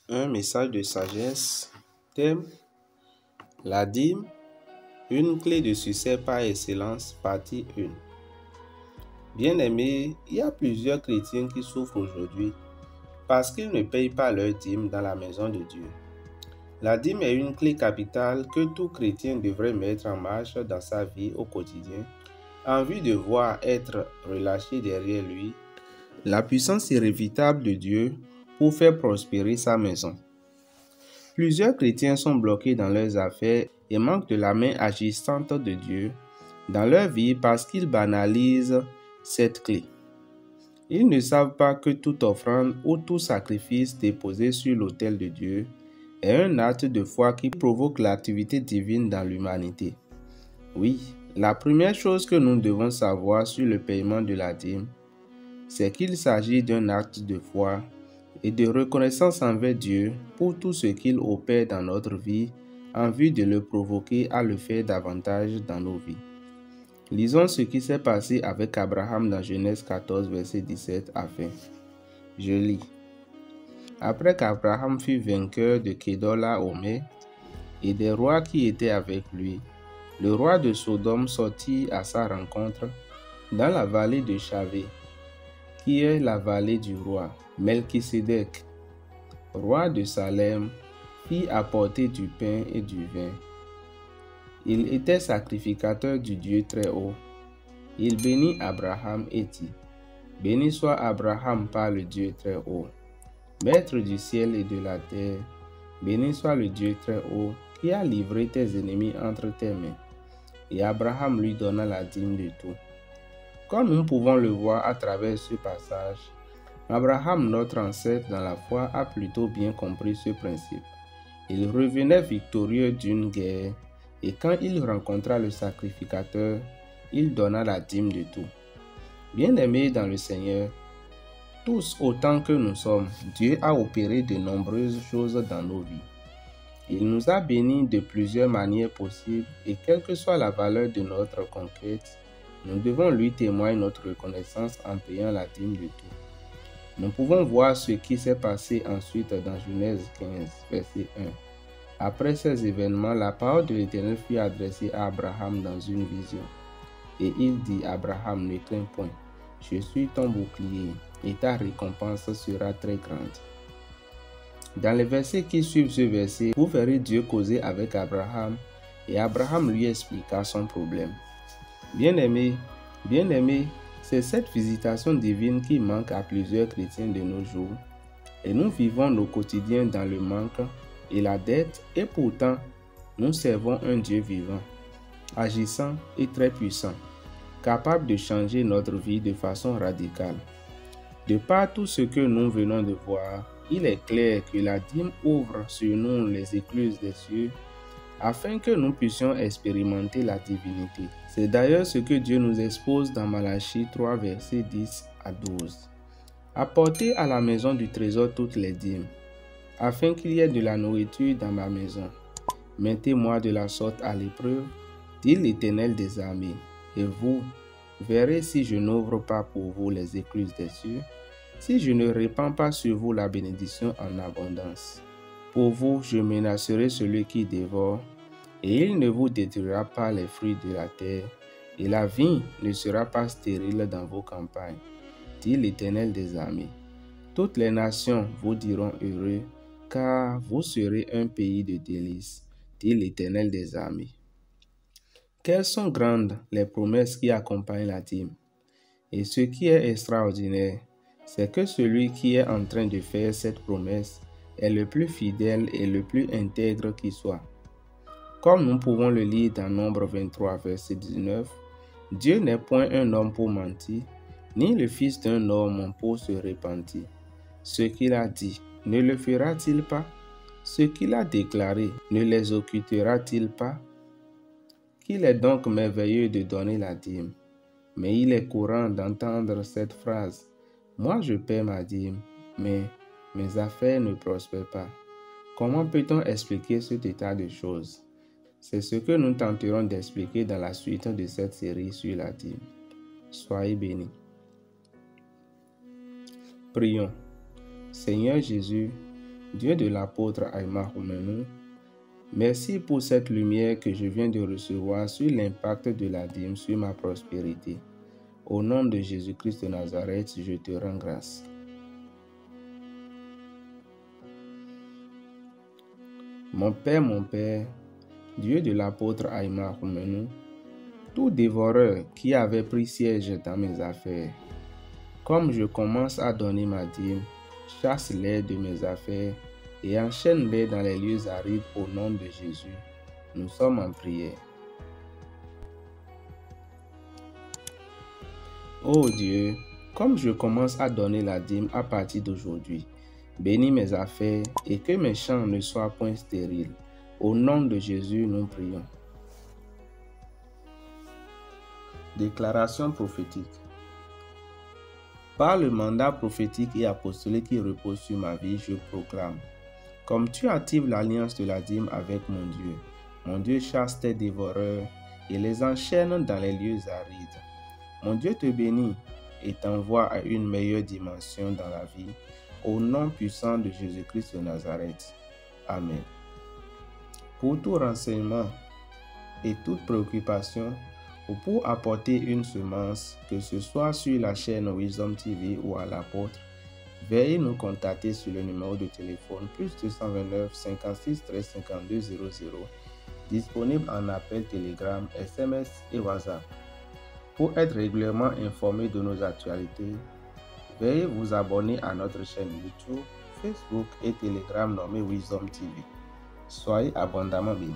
Un message de sagesse. Thème: la dîme, une clé de succès par excellence, partie 1. Bien-aimés, il y a plusieurs chrétiens qui souffrent aujourd'hui parce qu'ils ne payent pas leur dîme dans la maison de Dieu. La dîme est une clé capitale que tout chrétien devrait mettre en marche dans sa vie au quotidien en vue de voir être relâché derrière lui la puissance irréfutable de Dieu pour faire prospérer sa maison. Plusieurs chrétiens sont bloqués dans leurs affaires et manquent de la main agissante de Dieu dans leur vie parce qu'ils banalisent cette clé. Ils ne savent pas que toute offrande ou tout sacrifice déposé sur l'autel de Dieu est un acte de foi qui provoque l'activité divine dans l'humanité. Oui, la première chose que nous devons savoir sur le paiement de la dîme, c'est qu'il s'agit d'un acte de foi et de reconnaissance envers Dieu pour tout ce qu'il opère dans notre vie en vue de le provoquer à le faire davantage dans nos vies. Lisons ce qui s'est passé avec Abraham dans Genèse 14, verset 17 à 20. Je lis. Après qu'Abraham fut vainqueur de Kedorlaomer et des rois qui étaient avec lui, le roi de Sodome sortit à sa rencontre dans la vallée de Chavé, qui est la vallée du roi. Melchisédek, roi de Salem, fit apporter du pain et du vin. Il était sacrificateur du Dieu très haut. Il bénit Abraham et dit: Béni soit Abraham par le Dieu très haut, maître du ciel et de la terre. Béni soit le Dieu très haut qui a livré tes ennemis entre tes mains. Et Abraham lui donna la dîme de tout. Comme nous pouvons le voir à travers ce passage, Abraham, notre ancêtre dans la foi, a plutôt bien compris ce principe. Il revenait victorieux d'une guerre et quand il rencontra le sacrificateur, il donna la dîme de tout. Bien-aimés dans le Seigneur, tous autant que nous sommes, Dieu a opéré de nombreuses choses dans nos vies. Il nous a bénis de plusieurs manières possibles et quelle que soit la valeur de notre conquête, nous devons lui témoigner notre reconnaissance en payant la dîme de tout. Nous pouvons voir ce qui s'est passé ensuite dans Genèse 15, verset 1. Après ces événements, la parole de l'Éternel fut adressée à Abraham dans une vision. Et il dit: Abraham, ne crains point, je suis ton bouclier, et ta récompense sera très grande. Dans les versets qui suivent ce verset, vous verrez Dieu causer avec Abraham, et Abraham lui expliqua son problème. Bien-aimés, c'est cette visitation divine qui manque à plusieurs chrétiens de nos jours, et nous vivons nos quotidiens dans le manque et la dette, et pourtant, nous servons un Dieu vivant, agissant et très puissant, capable de changer notre vie de façon radicale. De par tout ce que nous venons de voir, il est clair que la dîme ouvre sur nous les écluses des cieux afin que nous puissions expérimenter la divinité. C'est d'ailleurs ce que Dieu nous expose dans Malachie 3, versets 10 à 12. Apportez à la maison du trésor toutes les dîmes, afin qu'il y ait de la nourriture dans ma maison. Mettez-moi de la sorte à l'épreuve, dit l'Éternel des armées, et vous verrez si je n'ouvre pas pour vous les écluses des cieux, si je ne répands pas sur vous la bénédiction en abondance. Pour vous, je menacerai celui qui dévore, et il ne vous détruira pas les fruits de la terre, et la vigne ne sera pas stérile dans vos campagnes, dit l'Éternel des armées. Toutes les nations vous diront heureux, car vous serez un pays de délices, dit l'Éternel des armées. Quelles sont grandes les promesses qui accompagnent la dîme. Et ce qui est extraordinaire, c'est que celui qui est en train de faire cette promesse est le plus fidèle et le plus intègre qui soit. Comme nous pouvons le lire dans Nombre 23, verset 19, Dieu n'est point un homme pour mentir, ni le fils d'un homme pour se repentir. Ce qu'il a dit, ne le fera-t-il pas? Ce qu'il a déclaré, ne l'exécutera-t-il pas? Qu'il est donc merveilleux de donner la dîme. Mais il est courant d'entendre cette phrase: moi je paie ma dîme, mais mes affaires ne prospèrent pas. Comment peut-on expliquer cet état de choses? C'est ce que nous tenterons d'expliquer dans la suite de cette série sur la dîme. Soyez bénis. Prions. Seigneur Jésus, Dieu de l'apôtre Aïma Roumenou, merci pour cette lumière que je viens de recevoir sur l'impact de la dîme sur ma prospérité. Au nom de Jésus-Christ de Nazareth, je te rends grâce. Mon Père, Dieu de l'apôtre Aïma Roumenou, tout dévoreur qui avait pris siège dans mes affaires, comme je commence à donner ma dîme, chasse-les de mes affaires et enchaîne-les dans les lieux arides au nom de Jésus. Nous sommes en prière. Ô Dieu, comme je commence à donner la dîme à partir d'aujourd'hui, bénis mes affaires et que mes champs ne soient point stériles. Au nom de Jésus, nous prions. Déclaration prophétique. Par le mandat prophétique et apostolique qui repose sur ma vie, je proclame. Comme tu actives l'alliance de la dîme avec mon Dieu chasse tes dévoreurs et les enchaîne dans les lieux arides. Mon Dieu te bénit et t'envoie à une meilleure dimension dans la vie, au nom puissant de Jésus-Christ de Nazareth. Amen. Pour tout renseignement et toute préoccupation, ou pour apporter une semence, que ce soit sur la chaîne Wisdom TV ou à l'apôtre, veuillez nous contacter sur le numéro de téléphone +229 56 13 52 00, disponible en appel, télégramme, SMS et WhatsApp. Pour être régulièrement informé de nos actualités, veuillez vous abonner à notre chaîne YouTube, Facebook et Telegram nommée Wisdom TV. Soyez abondamment bénis.